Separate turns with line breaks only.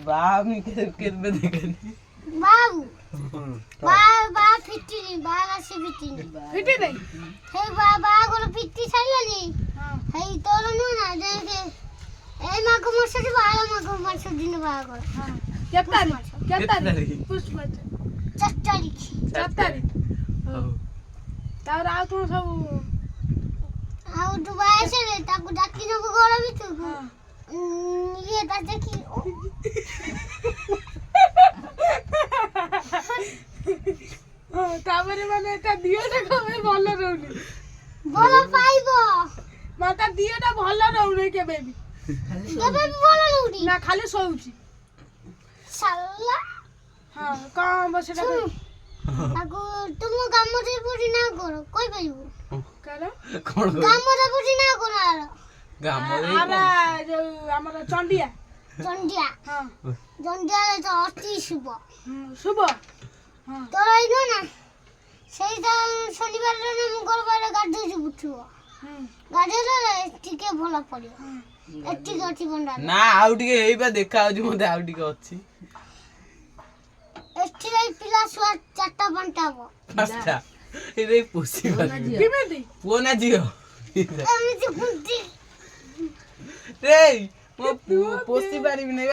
बाबू केतबे देखनी
बाबू बाबा फिटिनी बागा से फिटिनी
फिटे नहीं
हे बाबा गोल फिटी छाइलानी हे तोर नु ना देखे ए मा को मरसे बाला मा को मरसे दिन बागा
क्या तारीख पुष्प
चट्टारी
तार आ तो सब
आउ दुबाई से रे ताको डाकी न गोरा भी तू ये ता देखी
तामरे माने ता दियोटा कमे भलो रहउनी
बोलो पाइबो
माता दियोटा भलो रहउनी के बेबी
तबे भी बोलो लउडी
ना खाली सोउची
साला
हां काम बसेटा
ताको तुम काम रे पुरी ना करो कोई पाइबो
करो
कोन
काम रे पुरी ना करो आरो
गाम
आरा जो हमर चंडिया
चंडिया
हां
चंडिया रे तो अति शुभ
शुभ हां
তোর আইনো না সেইটা শনিবার না মঙ্গলবার গাড়ি বুঝছো গাড়িরে টিকে ভলা পড়িও এটি গটি বন্ডা
না আউ টিকে এইবা দেখা আউজি মতে আউ টিকে ଅଛି
এটি লাই পিলা সুয়া চারটা বান্টাবো
পাঁচটা এই পসিবল
কিমেদি
পুଅ না ଝିଅ
আমি যে কুন্তি
রে মো পোষি ପାରିବି নাই